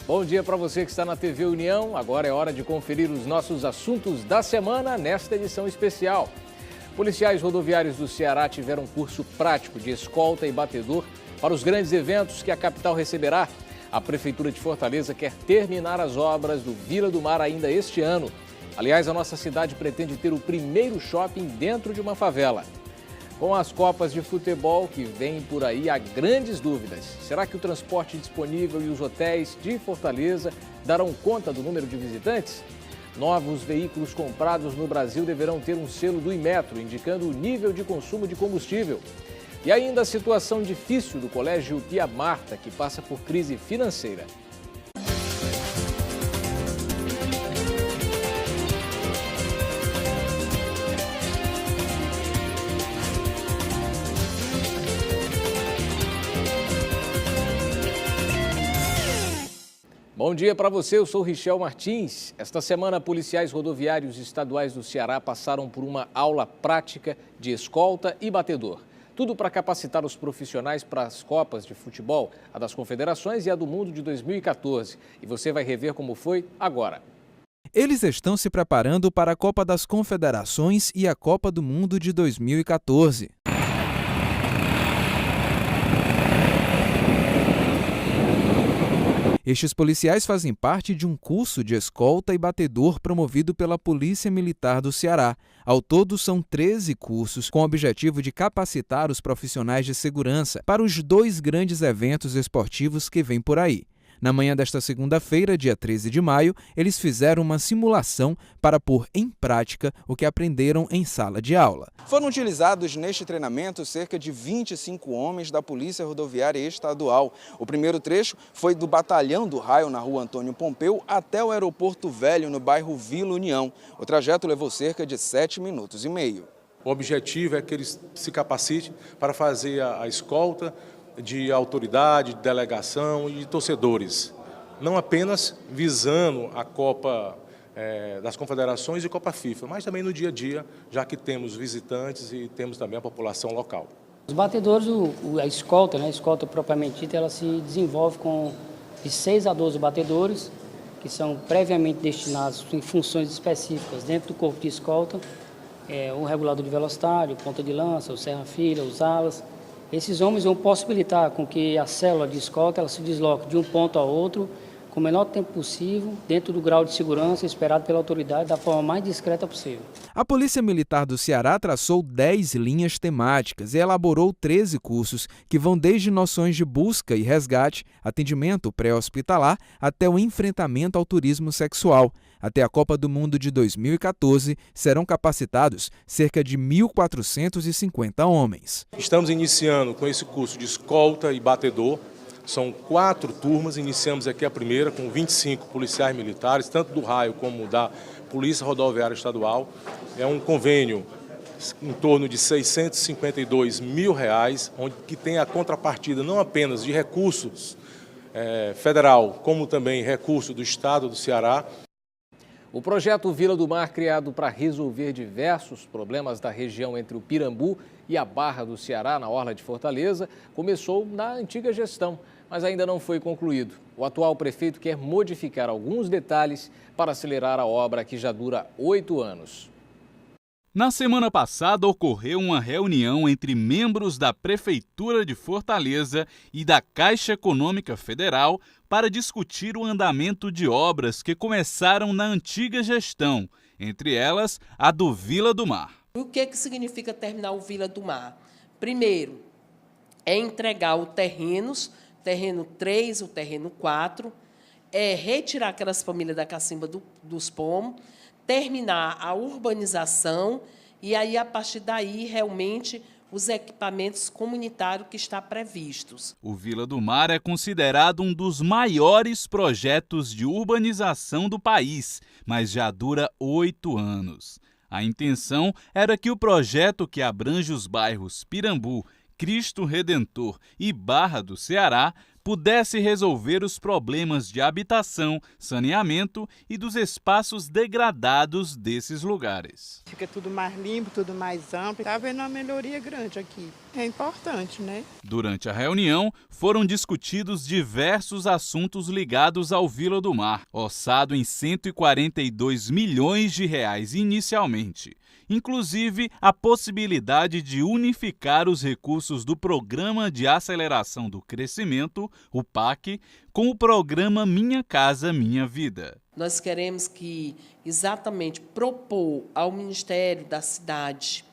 Bom dia para você que está na TV União. Agora é hora de conferir os nossos assuntos da semana nesta edição especial. Policiais rodoviários do Ceará tiveram curso prático de escolta e batedor para os grandes eventos que a capital receberá. A Prefeitura de Fortaleza quer terminar as obras do Vila do Mar ainda este ano. Aliás, a nossa cidade pretende ter o primeiro shopping dentro de uma favela. Com as Copas de Futebol que vêm por aí, há grandes dúvidas. Será que o transporte disponível e os hotéis de Fortaleza darão conta do número de visitantes? Novos veículos comprados no Brasil deverão ter um selo do Inmetro, indicando o nível de consumo de combustível. E ainda a situação difícil do Colégio Pia Marta, que passa por crise financeira. Bom dia para você, eu sou Richel Martins. Esta semana, policiais rodoviários estaduais do Ceará passaram por uma aula prática de escolta e batedor. Tudo para capacitar os profissionais para as Copas de Futebol, a das Confederações e a do Mundo de 2014. E você vai rever como foi agora. Eles estão se preparando para a Copa das Confederações e a Copa do Mundo de 2014. Estes policiais fazem parte de um curso de escolta e batedor promovido pela Polícia Militar do Ceará. Ao todo, são 13 cursos com o objetivo de capacitar os profissionais de segurança para os 2 grandes eventos esportivos que vêm por aí. Na manhã desta segunda-feira, dia 13 de maio, eles fizeram uma simulação para pôr em prática o que aprenderam em sala de aula. Foram utilizados neste treinamento cerca de 25 homens da Polícia Rodoviária Estadual. O primeiro trecho foi do Batalhão do Raio, na rua Antônio Pompeu, até o Aeroporto Velho, no bairro Vila União. O trajeto levou cerca de 7 minutos e meio. O objetivo é que eles se capacitem para fazer a escolta de autoridade, de delegação e de torcedores, não apenas visando a Copa das Confederações e Copa FIFA, mas também no dia a dia, já que temos visitantes e temos também a população local. Os batedores, a escolta, a escolta propriamente dita, ela se desenvolve com de 6 a 12 batedores, que são previamente destinados em funções específicas dentro do corpo de escolta, o regulador de velocidade, o ponta de lança, o serra-fila, os alas. Esses homens vão possibilitar com que a célula de escolta ela se desloque de um ponto a outro com o menor tempo possível, dentro do grau de segurança esperado pela autoridade, da forma mais discreta possível. A Polícia Militar do Ceará traçou 10 linhas temáticas e elaborou 13 cursos que vão desde noções de busca e resgate, atendimento pré-hospitalar, até o enfrentamento ao turismo sexual. Até a Copa do Mundo de 2014, serão capacitados cerca de 1.450 homens. Estamos iniciando com esse curso de escolta e batedor. São 4 turmas, iniciamos aqui a primeira com 25 policiais militares, tanto do Raio como da Polícia Rodoviária Estadual. É um convênio em torno de R$ 652 mil, onde que tem a contrapartida não apenas de recursos federal, como também recursos do Estado do Ceará. O projeto Vila do Mar, criado para resolver diversos problemas da região entre o Pirambu e a Barra do Ceará, na orla de Fortaleza, começou na antiga gestão, mas ainda não foi concluído. O atual prefeito quer modificar alguns detalhes para acelerar a obra que já dura 8 anos. Na semana passada, ocorreu uma reunião entre membros da Prefeitura de Fortaleza e da Caixa Econômica Federal para discutir o andamento de obras que começaram na antiga gestão, entre elas a do Vila do Mar. O que significa terminar o Vila do Mar? Primeiro, é entregar o terreno 3, o terreno 4, é retirar aquelas famílias da cacimba dos pomos, terminar a urbanização e aí, a partir daí, realmente, os equipamentos comunitários que estão previstos. O Vila do Mar é considerado um dos maiores projetos de urbanização do país, mas já dura 8 anos. A intenção era que o projeto, que abrange os bairros Pirambu, Cristo Redentor e Barra do Ceará, pudesse resolver os problemas de habitação, saneamento e dos espaços degradados desses lugares. Fica tudo mais limpo, tudo mais amplo. Está havendo uma melhoria grande aqui. É importante, né? Durante a reunião, foram discutidos diversos assuntos ligados ao Vila do Mar, orçado em 142 milhões de reais inicialmente. Inclusive, a possibilidade de unificar os recursos do Programa de Aceleração do Crescimento, o PAC, com o programa Minha Casa Minha Vida. Nós queremos exatamente propor ao Ministério da Cidade,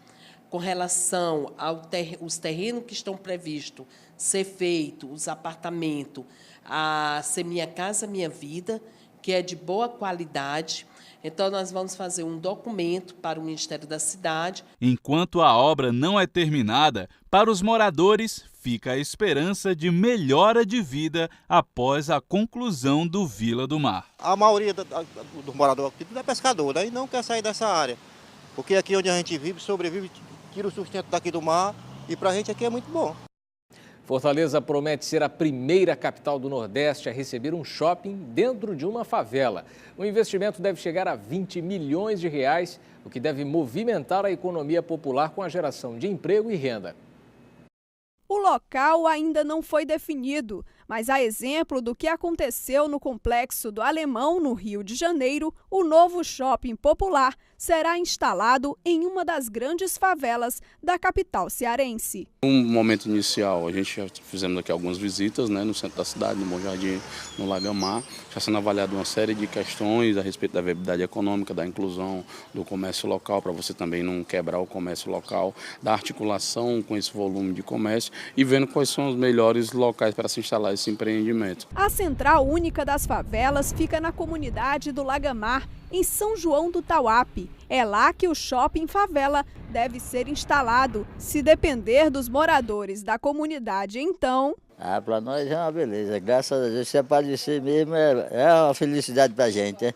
com relação aos terrenos que estão previstos ser feitos, os apartamentos, a ser Minha Casa Minha Vida, que é de boa qualidade. Então, nós vamos fazer um documento para o Ministério da Cidade. Enquanto a obra não é terminada, para os moradores fica a esperança de melhora de vida após a conclusão do Vila do Mar. A maioria do morador aqui é pescador, né? E não quer sair dessa área. Porque aqui onde a gente vive, sobrevive, tira o sustento daqui do mar e para a gente aqui é muito bom. Fortaleza promete ser a primeira capital do Nordeste a receber um shopping dentro de uma favela. O investimento deve chegar a 20 milhões de reais, o que deve movimentar a economia popular com a geração de emprego e renda. O local ainda não foi definido, mas a exemplo do que aconteceu no Complexo do Alemão, no Rio de Janeiro, o novo shopping popular será instalado em uma das grandes favelas da capital cearense. No momento inicial, a gente já fizemos aqui algumas visitas, né, no centro da cidade, no Bom Jardim, no Lagamar. Já sendo avaliado uma série de questões a respeito da viabilidade econômica, da inclusão do comércio local, para você também não quebrar o comércio local, da articulação com esse volume de comércio e vendo quais são os melhores locais para se instalar esse empreendimento. A Central Única das Favelas fica na comunidade do Lagamar, em São João do Tauape. É lá que o shopping favela deve ser instalado. Se depender dos moradores da comunidade, então... Para nós é uma beleza. Graças a Deus, se aparecer mesmo, é uma felicidade para a gente. É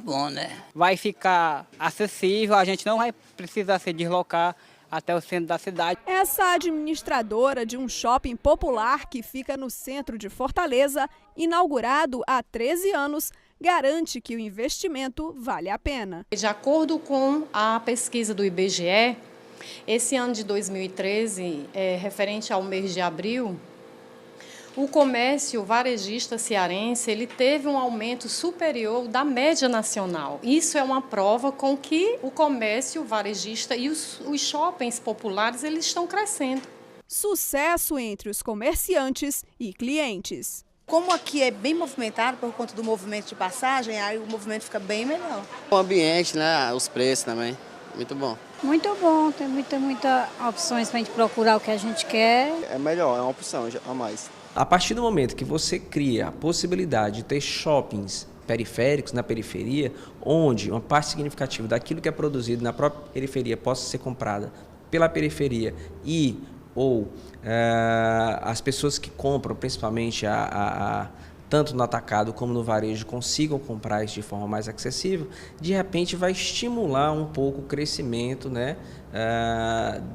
bom, né? Vai ficar acessível, a gente não vai precisar se deslocar até o centro da cidade. Essa administradora de um shopping popular que fica no centro de Fortaleza, inaugurado há 13 anos, garante que o investimento vale a pena. De acordo com a pesquisa do IBGE, esse ano de 2013, referente ao mês de abril, o comércio varejista cearense ele teve um aumento superior da média nacional. Isso é uma prova com que o comércio varejista e os shoppings populares eles estão crescendo. Sucesso entre os comerciantes e clientes. Como aqui é bem movimentado por conta do movimento de passagem, aí o movimento fica bem melhor. O ambiente, né? Os preços também, muito bom. Muito bom, tem muita opções para a gente procurar o que a gente quer. É melhor, é uma opção a mais. A partir do momento que você cria a possibilidade de ter shoppings periféricos na periferia, onde uma parte significativa daquilo que é produzido na própria periferia possa ser comprada pela periferia ou as pessoas que compram, principalmente tanto no atacado como no varejo, consigam comprar isso de forma mais acessível, de repente vai estimular um pouco o crescimento, né,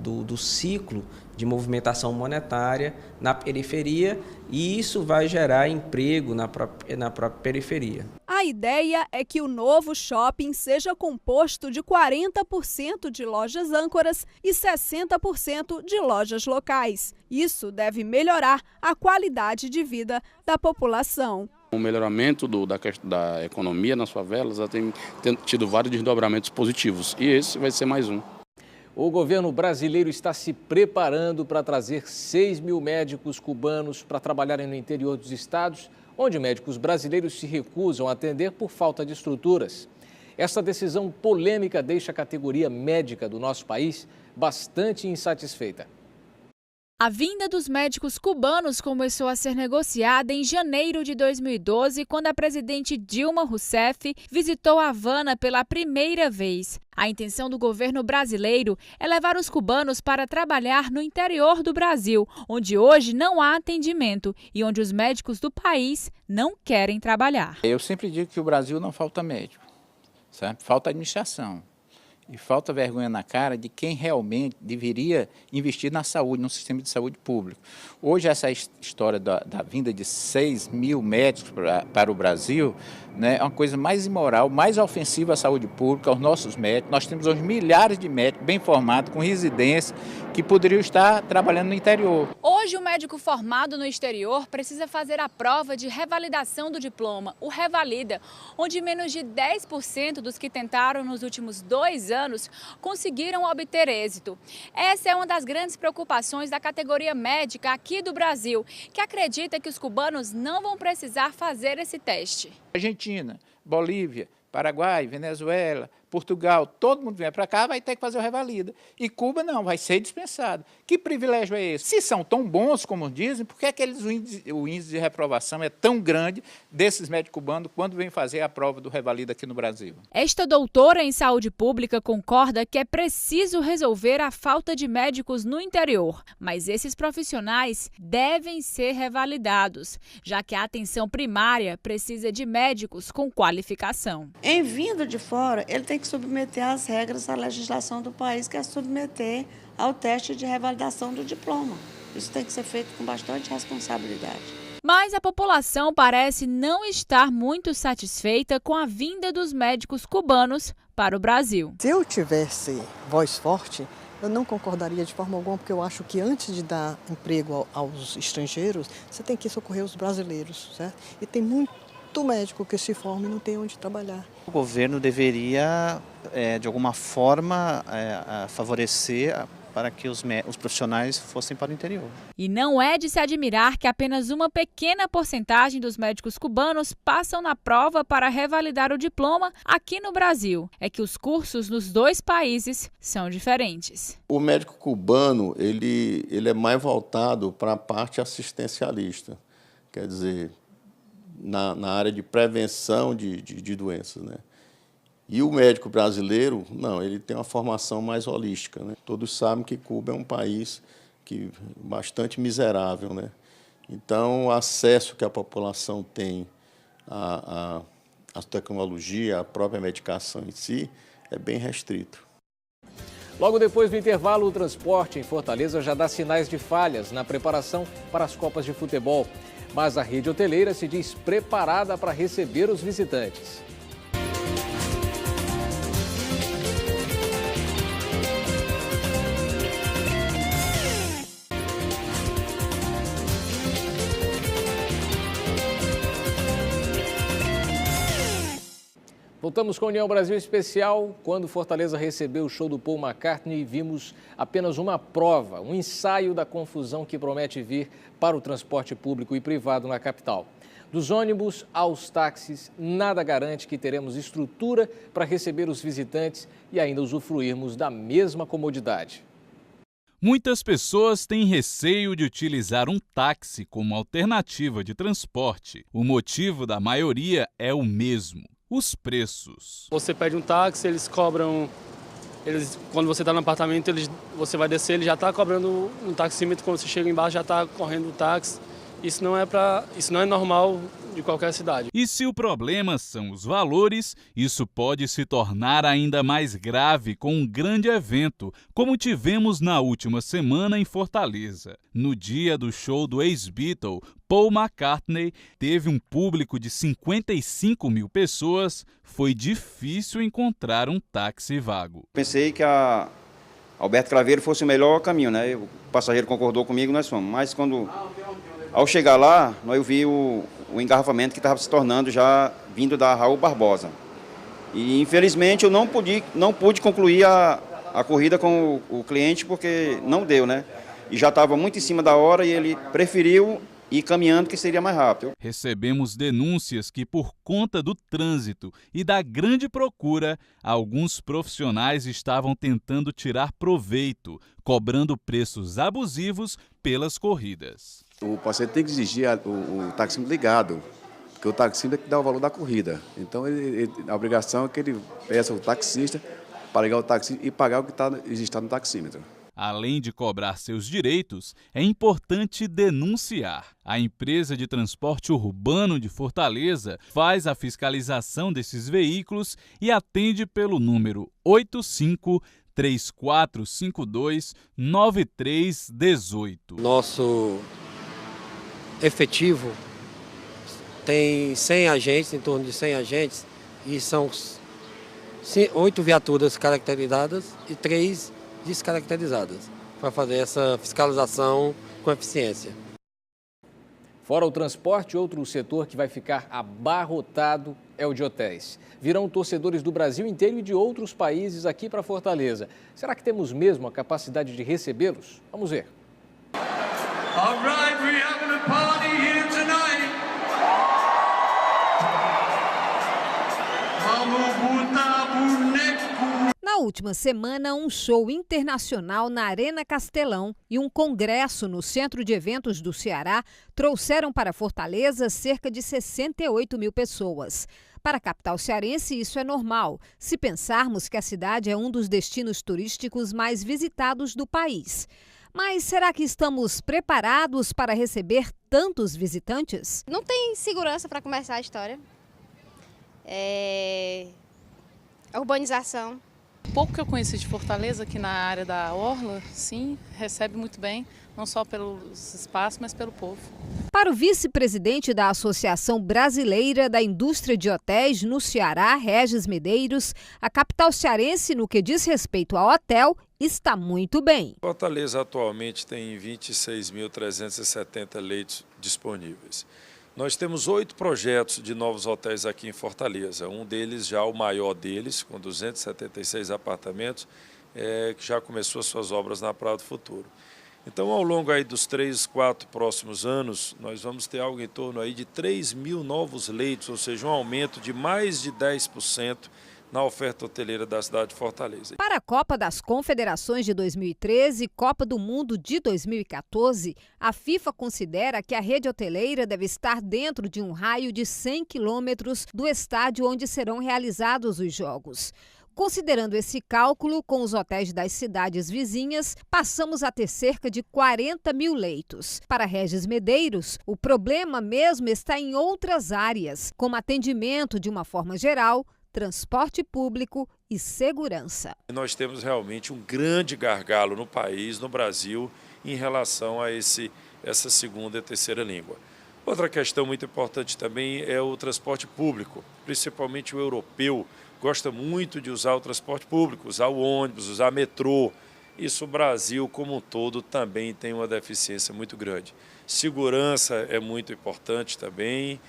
do ciclo de movimentação monetária na periferia, e isso vai gerar emprego na própria periferia. A ideia é que o novo shopping seja composto de 40% de lojas âncoras e 60% de lojas locais. Isso deve melhorar a qualidade de vida da população. O melhoramento da economia nas favelas tem tido vários desdobramentos positivos, e esse vai ser mais um. O governo brasileiro está se preparando para trazer 6 mil médicos cubanos para trabalharem no interior dos estados, onde médicos brasileiros se recusam a atender por falta de estruturas. Essa decisão polêmica deixa a categoria médica do nosso país bastante insatisfeita. A vinda dos médicos cubanos começou a ser negociada em janeiro de 2012, quando a presidente Dilma Rousseff visitou Havana pela primeira vez. A intenção do governo brasileiro é levar os cubanos para trabalhar no interior do Brasil, onde hoje não há atendimento e onde os médicos do país não querem trabalhar. Eu sempre digo que o Brasil não falta médico, certo? Falta administração. E falta vergonha na cara de quem realmente deveria investir na saúde, no sistema de saúde público. Hoje, essa história da vinda de 6 mil médicos para o Brasil, né, é uma coisa mais imoral, mais ofensiva à saúde pública, aos nossos médicos. Nós temos hoje milhares de médicos bem formados, com residência, que poderiam estar trabalhando no interior. Hoje, o médico formado no exterior precisa fazer a prova de revalidação do diploma, o Revalida, onde menos de 10% dos que tentaram nos últimos 2 anos conseguiram obter êxito. Essa é uma das grandes preocupações da categoria médica aqui do Brasil, que acredita que os cubanos não vão precisar fazer esse teste. Argentina, Bolívia, Paraguai, Venezuela, Portugal, todo mundo vem para cá, vai ter que fazer o Revalida. E Cuba não, vai ser dispensado. Que privilégio é esse? Se são tão bons como dizem, por que o índice de reprovação é tão grande desses médicos cubanos quando vêm fazer a prova do Revalida aqui no Brasil? Esta doutora em saúde pública concorda que é preciso resolver a falta de médicos no interior, mas esses profissionais devem ser revalidados, já que a atenção primária precisa de médicos com qualificação. Em vindo de fora, ele tem que submeter às regras da legislação do país, que é submeter ao teste de revalidação do diploma. Isso tem que ser feito com bastante responsabilidade. Mas a população parece não estar muito satisfeita com a vinda dos médicos cubanos para o Brasil. Se eu tivesse voz forte, eu não concordaria de forma alguma, porque eu acho que antes de dar emprego aos estrangeiros, você tem que socorrer os brasileiros, certo? E tem muito médico que se forma e não tem onde trabalhar. O governo deveria, de alguma forma, favorecer para que os profissionais fossem para o interior. E não é de se admirar que apenas uma pequena porcentagem dos médicos cubanos passam na prova para revalidar o diploma aqui no Brasil. É que os cursos nos 2 países são diferentes. O médico cubano, ele é mais voltado para a parte assistencialista, quer dizer, na área de prevenção de doenças, né? E o médico brasileiro, não, ele tem uma formação mais holística, né? Todos sabem que Cuba é um país bastante miserável, né? Então, o acesso que a população tem à tecnologia, à própria medicação em si, é bem restrito. Logo depois do intervalo, o transporte em Fortaleza já dá sinais de falhas na preparação para as Copas de Futebol. Mas a rede hoteleira se diz preparada para receber os visitantes. Voltamos com a União Brasil Especial. Quando Fortaleza recebeu o show do Paul McCartney, vimos apenas uma prova, um ensaio da confusão que promete vir para o transporte público e privado na capital. Dos ônibus aos táxis, nada garante que teremos estrutura para receber os visitantes e ainda usufruirmos da mesma comodidade. Muitas pessoas têm receio de utilizar um táxi como alternativa de transporte. O motivo da maioria é o mesmo: os preços. Você pede um táxi, eles cobram, quando você está no apartamento, você vai descer, ele já está cobrando um taxímetro, quando você chega embaixo já está correndo o táxi. Isso não é normal de qualquer cidade. E se o problema são os valores, isso pode se tornar ainda mais grave com um grande evento, como tivemos na última semana em Fortaleza. No dia do show do ex-Beatle, Paul McCartney, teve um público de 55 mil pessoas, foi difícil encontrar um táxi vago. Pensei que a Alberto Craveiro fosse o melhor caminho, né? O passageiro concordou comigo, nós fomos. Mas ao chegar lá, eu vi o engarrafamento que estava se tornando já vindo da Raul Barbosa. E infelizmente eu não pude concluir a corrida com o cliente porque não deu, né? E já estava muito em cima da hora e ele preferiu ir caminhando, que seria mais rápido. Recebemos denúncias que, por conta do trânsito e da grande procura, alguns profissionais estavam tentando tirar proveito, cobrando preços abusivos pelas corridas. O paciente tem que exigir o taxímetro ligado, porque o taxímetro é que dá o valor da corrida. Então, a obrigação é que ele peça o taxista para ligar o taxi e pagar o que está registrado no taxímetro. Além de cobrar seus direitos, é importante denunciar. A empresa de transporte urbano de Fortaleza faz a fiscalização desses veículos e atende pelo número 85-3452-9318. Nosso efetivo tem 100 agentes, em torno de 100 agentes, e são 8 viaturas caracterizadas e 3 descaracterizadas, para fazer essa fiscalização com eficiência. Fora o transporte, outro setor que vai ficar abarrotado é o de hotéis. Virão torcedores do Brasil inteiro e de outros países aqui para Fortaleza. Será que temos mesmo a capacidade de recebê-los? Vamos ver. All right, we're having a party here tonight. Vamos botar boneco. Na última semana, um show internacional na Arena Castelão e um congresso no Centro de Eventos do Ceará trouxeram para Fortaleza cerca de 68 mil pessoas. Para a capital cearense, isso é normal, se pensarmos que a cidade é um dos destinos turísticos mais visitados do país. Mas será que estamos preparados para receber tantos visitantes? Não tem segurança para começar a história. A urbanização. O pouco que eu conheci de Fortaleza, aqui na área da Orla, sim, recebe muito bem, não só pelos espaços, mas pelo povo. Para o vice-presidente da Associação Brasileira da Indústria de Hotéis no Ceará, Regis Medeiros, a capital cearense, no que diz respeito ao hotel, está muito bem. Fortaleza atualmente tem 26.370 leitos disponíveis. Nós temos 8 projetos de novos hotéis aqui em Fortaleza. Um deles, já o maior deles, com 276 apartamentos, que já começou as suas obras na Praia do Futuro. Então, ao longo aí dos 3, 4 próximos anos, nós vamos ter algo em torno aí de 3.000 novos leitos, ou seja, um aumento de mais de 10% na oferta hoteleira da cidade de Fortaleza. Para a Copa das Confederações de 2013 e Copa do Mundo de 2014, a FIFA considera que a rede hoteleira deve estar dentro de um raio de 100 quilômetros do estádio onde serão realizados os jogos. Considerando esse cálculo, com os hotéis das cidades vizinhas, passamos a ter cerca de 40 mil leitos. Para Regis Medeiros, o problema mesmo está em outras áreas, como atendimento de uma forma geral, transporte público e segurança. Nós temos realmente um grande gargalo no país, no Brasil, em relação a essa segunda e terceira língua. Outra questão muito importante também é o transporte público, principalmente o europeu, gosta muito de usar o transporte público, usar o ônibus, usar metrô. Isso o Brasil como um todo também tem uma deficiência muito grande. Segurança é muito importante também.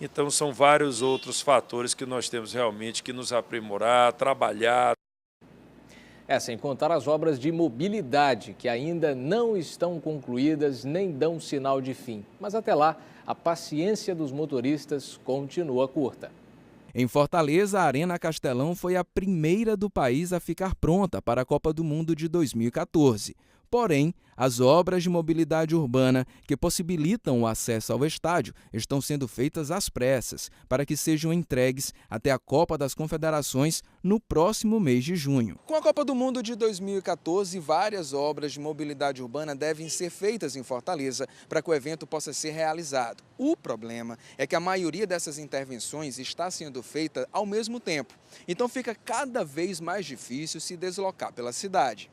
Então, são vários outros fatores que nós temos realmente que nos aprimorar, trabalhar. Sem contar as obras de mobilidade, que ainda não estão concluídas nem dão sinal de fim. Mas até lá, a paciência dos motoristas continua curta. Em Fortaleza, a Arena Castelão foi a primeira do país a ficar pronta para a Copa do Mundo de 2014. Porém, as obras de mobilidade urbana que possibilitam o acesso ao estádio estão sendo feitas às pressas para que sejam entregues até a Copa das Confederações no próximo mês de junho. Com a Copa do Mundo de 2014, várias obras de mobilidade urbana devem ser feitas em Fortaleza para que o evento possa ser realizado. O problema é que a maioria dessas intervenções está sendo feita ao mesmo tempo, então fica cada vez mais difícil se deslocar pela cidade.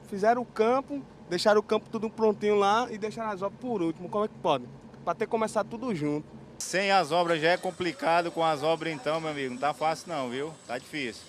Fizeram o campo, deixaram o campo tudo prontinho lá e deixaram as obras por último. Como é que pode? Para ter começado tudo junto. Sem as obras já é complicado, com as obras então, meu amigo, não tá fácil não, viu? Tá difícil.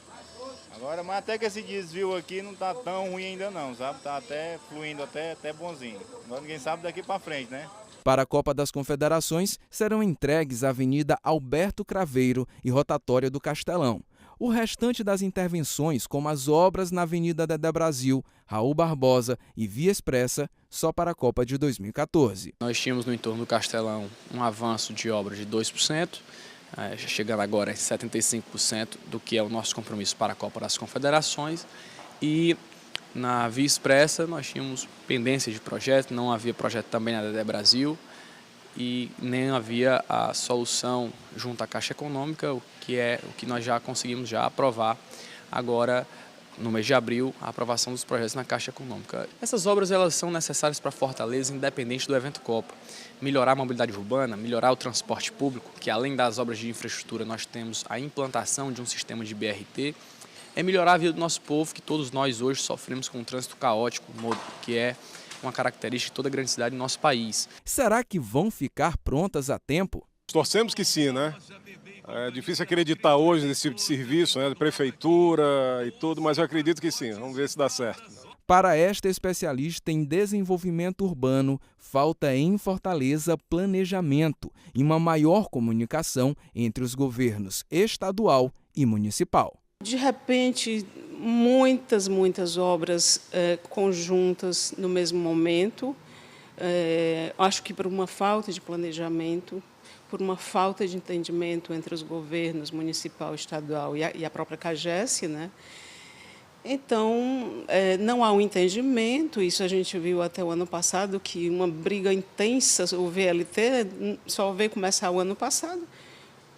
Agora, mas até que esse desvio aqui não tá tão ruim ainda não, sabe? Tá até fluindo, até bonzinho. Agora ninguém sabe daqui para frente, né? Para a Copa das Confederações, serão entregues a Avenida Alberto Craveiro e Rotatória do Castelão. O restante das intervenções, como as obras na Avenida Dedé Brasil, Raul Barbosa e Via Expressa, só para a Copa de 2014. Nós tínhamos no entorno do Castelão um avanço de obras de 2%, chegando agora a 75% do que é o nosso compromisso para a Copa das Confederações. E na Via Expressa nós tínhamos pendência de projeto, não havia projeto também na Dedé Brasil e nem havia a solução junto à Caixa Econômica, o que nós já conseguimos já aprovar agora no mês de abril, a aprovação dos projetos na Caixa Econômica. Essas obras elas são necessárias para Fortaleza, independente do evento Copa. Melhorar a mobilidade urbana, melhorar o transporte público, que além das obras de infraestrutura nós temos a implantação de um sistema de BRT, é melhorar a vida do nosso povo, que todos nós hoje sofremos com um trânsito caótico, que é uma característica de toda a grande cidade do nosso país. Será que vão ficar prontas a tempo? Torcemos que sim, né? É difícil acreditar hoje nesse tipo de serviço, né, de prefeitura e tudo, mas eu acredito que sim. Vamos ver se dá certo. Para esta especialista em desenvolvimento urbano, falta em Fortaleza planejamento e uma maior comunicação entre os governos estadual e municipal. De repente, muitas obras conjuntas no mesmo momento. Acho que por uma falta de planejamento, por uma falta de entendimento entre os governos municipal, estadual e a própria CAGES, né? Então, não há um entendimento, isso a gente viu até o ano passado, que uma briga intensa, o VLT só veio começar o ano passado,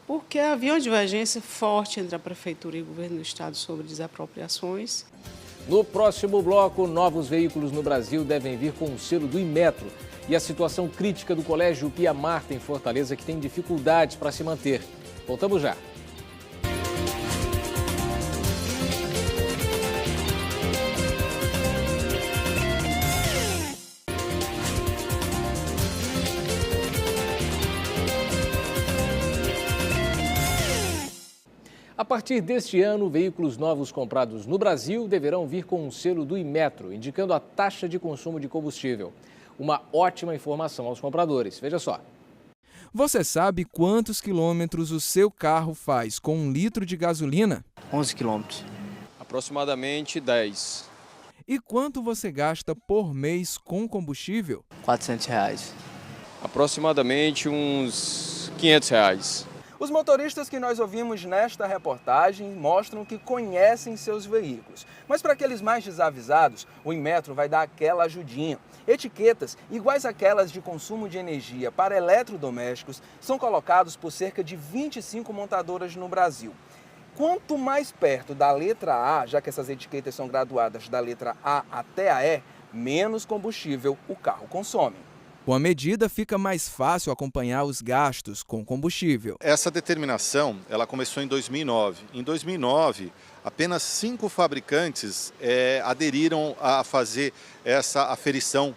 porque havia uma divergência forte entre a Prefeitura e o Governo do Estado sobre desapropriações. No próximo bloco, novos veículos no Brasil devem vir com o selo do Inmetro e a situação crítica do Colégio Pia Marta em Fortaleza, que tem dificuldades para se manter. Voltamos já. A partir deste ano, veículos novos comprados no Brasil deverão vir com um selo do Inmetro, indicando a taxa de consumo de combustível. Uma ótima informação aos compradores. Veja só. Você sabe quantos quilômetros o seu carro faz com 1 litro de gasolina? 11 quilômetros. Aproximadamente 10. E quanto você gasta por mês com combustível? R$400. Aproximadamente uns R$500. Os motoristas que nós ouvimos nesta reportagem mostram que conhecem seus veículos. Mas para aqueles mais desavisados, o Inmetro vai dar aquela ajudinha. Etiquetas iguais àquelas de consumo de energia para eletrodomésticos são colocados por cerca de 25 montadoras no Brasil. Quanto mais perto da letra A, já que essas etiquetas são graduadas da letra A até a E, menos combustível o carro consome. Com a medida, fica mais fácil acompanhar os gastos com combustível. Essa determinação ela começou em 2009. Em 2009, apenas 5 fabricantes aderiram a fazer essa aferição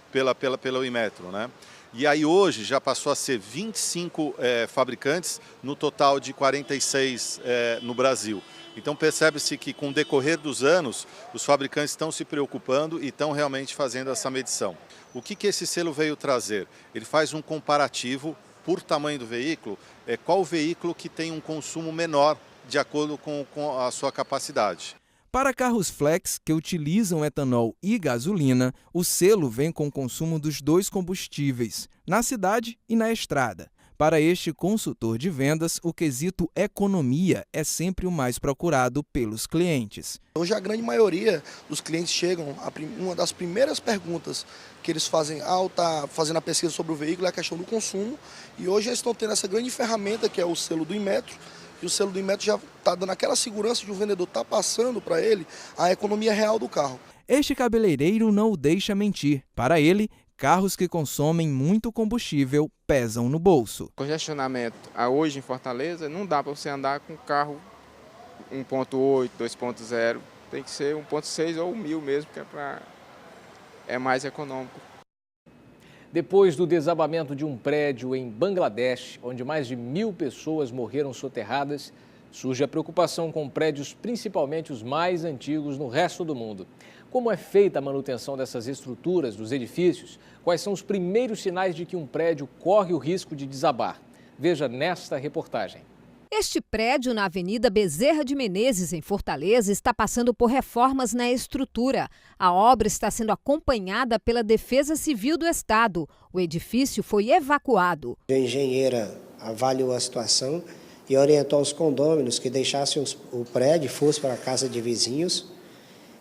pelo Inmetro, né? E aí hoje já passou a ser 25 fabricantes, no total de 46 no Brasil. Então percebe-se que com o decorrer dos anos, os fabricantes estão se preocupando e estão realmente fazendo essa medição. O que esse selo veio trazer? Ele faz um comparativo por tamanho do veículo, qual veículo que tem um consumo menor de acordo com a sua capacidade. Para carros flex que utilizam etanol e gasolina, o selo vem com o consumo dos 2 combustíveis, na cidade e na estrada. Para este consultor de vendas, o quesito economia é sempre o mais procurado pelos clientes. Hoje a grande maioria dos clientes chegam, uma das primeiras perguntas que eles fazem ao estar fazendo a pesquisa sobre o veículo é a questão do consumo. E hoje eles estão tendo essa grande ferramenta que é o selo do Inmetro. E o selo do Inmetro já está dando aquela segurança de o vendedor estar passando para ele a economia real do carro. Este cabeleireiro não o deixa mentir. Para ele, carros que consomem muito combustível pesam no bolso. Congestionamento hoje em Fortaleza não dá para você andar com carro 1.8, 2.0, tem que ser 1.6 ou 1000 mesmo, que é mais econômico. Depois do desabamento de um prédio em Bangladesh, onde mais de 1000 pessoas morreram soterradas, surge a preocupação com prédios, principalmente os mais antigos no resto do mundo. Como é feita a manutenção dessas estruturas, dos edifícios? Quais são os primeiros sinais de que um prédio corre o risco de desabar? Veja nesta reportagem. Este prédio na Avenida Bezerra de Menezes, em Fortaleza, está passando por reformas na estrutura. A obra está sendo acompanhada pela Defesa Civil do Estado. O edifício foi evacuado. A engenheira avaliou a situação e orientou os condôminos que deixassem o prédio e fosse para a casa de vizinhos.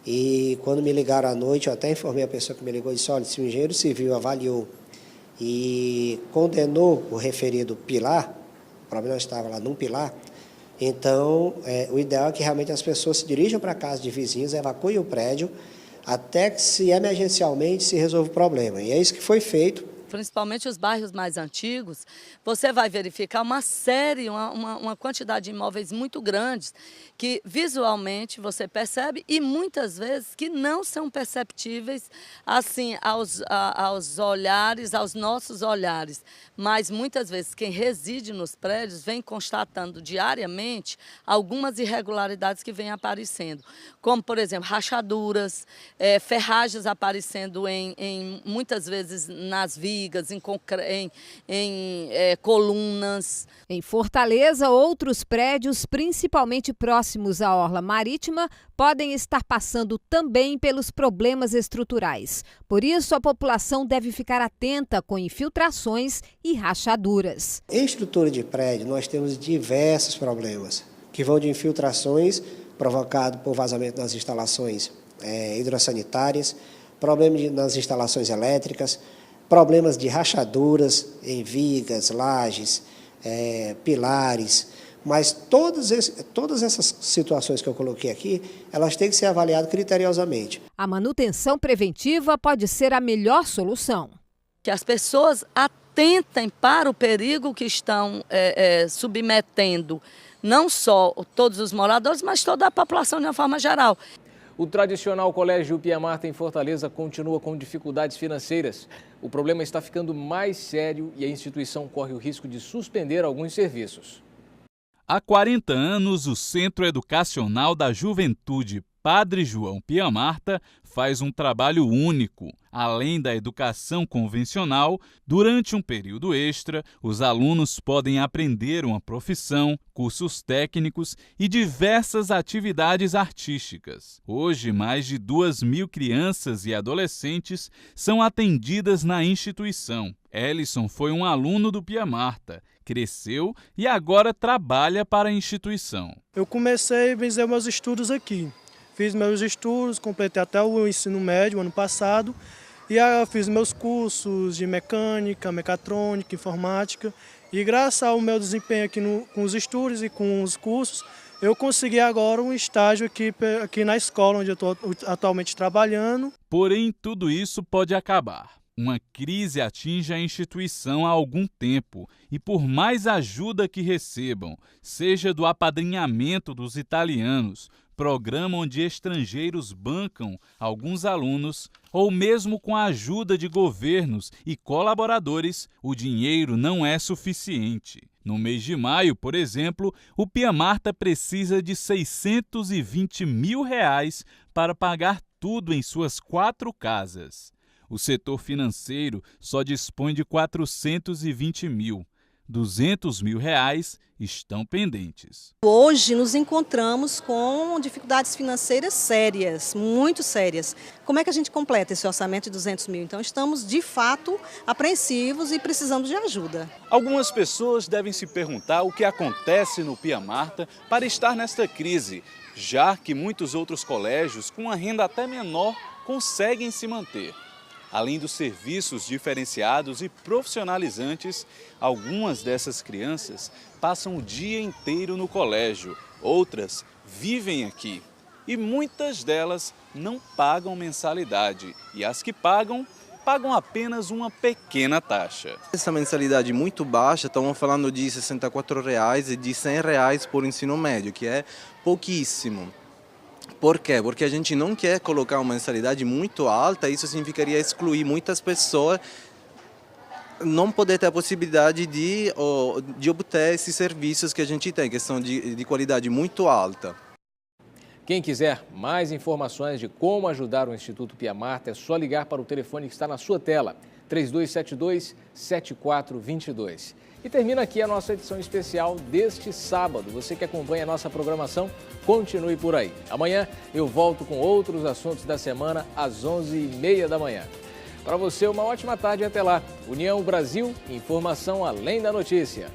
E quando me ligaram à noite, eu até informei a pessoa que me ligou e disse, olha, se o engenheiro civil avaliou e condenou o referido pilar, o problema estava lá num pilar, Então, o ideal é que realmente as pessoas se dirijam para a casa de vizinhos, evacuem o prédio, até que, se emergencialmente, se resolva o problema. E é isso que foi feito. Principalmente os bairros mais antigos, você vai verificar uma série, uma quantidade de imóveis muito grandes que visualmente você percebe e muitas vezes que não são perceptíveis assim aos olhares, aos nossos olhares. Mas muitas vezes quem reside nos prédios vem constatando diariamente algumas irregularidades que vêm aparecendo, como por exemplo rachaduras, ferragens aparecendo muitas vezes nas vias, em colunas. Em Fortaleza, outros prédios, principalmente próximos à orla marítima, podem estar passando também pelos problemas estruturais. Por isso, a população deve ficar atenta com infiltrações e rachaduras. Em estrutura de prédio, nós temos diversos problemas, que vão de infiltrações provocadas por vazamento nas instalações hidrossanitárias, problemas nas instalações elétricas, problemas de rachaduras em vigas, lajes, pilares, mas todas essas situações que eu coloquei aqui, elas têm que ser avaliadas criteriosamente. A manutenção preventiva pode ser a melhor solução. Que as pessoas atentem para o perigo que estão submetendo, não só todos os moradores, mas toda a população de uma forma geral. O tradicional Colégio Pia Marta em Fortaleza continua com dificuldades financeiras. O problema está ficando mais sério e a instituição corre o risco de suspender alguns serviços. Há 40 anos, o Centro Educacional da Juventude Padre João Pia Marta faz um trabalho único. Além da educação convencional, durante um período extra, os alunos podem aprender uma profissão, cursos técnicos e diversas atividades artísticas. Hoje, mais de 2.000 crianças e adolescentes são atendidas na instituição. Ellison foi um aluno do Pia Marta, cresceu e agora trabalha para a instituição. Eu comecei a fazer meus estudos aqui. Fiz meus estudos, completei até o ensino médio ano passado e aí eu fiz meus cursos de mecânica, mecatrônica, informática e graças ao meu desempenho aqui com os estudos e com os cursos, eu consegui agora um estágio aqui na escola onde eu estou atualmente trabalhando. Porém, tudo isso pode acabar. Uma crise atinge a instituição há algum tempo e por mais ajuda que recebam, seja do apadrinhamento dos italianos, programa onde estrangeiros bancam alguns alunos, ou mesmo com a ajuda de governos e colaboradores, o dinheiro não é suficiente. No mês de maio, por exemplo, o Pia Marta precisa de R$ 620 mil para pagar tudo em suas 4 casas. O setor financeiro só dispõe de 420 mil. R$ 200 mil estão pendentes. Hoje nos encontramos com dificuldades financeiras sérias, muito sérias. Como é que a gente completa esse orçamento de 200 mil? Então estamos de fato apreensivos e precisamos de ajuda. Algumas pessoas devem se perguntar o que acontece no Pia Marta para estar nesta crise, já que muitos outros colégios com uma renda até menor conseguem se manter. Além dos serviços diferenciados e profissionalizantes, algumas dessas crianças passam o dia inteiro no colégio, outras vivem aqui. E muitas delas não pagam mensalidade, e as que pagam apenas uma pequena taxa. Essa mensalidade muito baixa, estamos falando de R$ 64 e de R$ 100 por ensino médio, que é pouquíssimo. Por quê? Porque a gente não quer colocar uma mensalidade muito alta, isso significaria excluir muitas pessoas, não poder ter a possibilidade de obter esses serviços que a gente tem, que são de qualidade muito alta. Quem quiser mais informações de como ajudar o Instituto Pia Marta, é só ligar para o telefone que está na sua tela, 3272-7422. E termina aqui a nossa edição especial deste sábado. Você que acompanha a nossa programação, continue por aí. Amanhã eu volto com outros assuntos da semana às 11h30 da manhã. Para você, uma ótima tarde e até lá. União Brasil, informação além da notícia.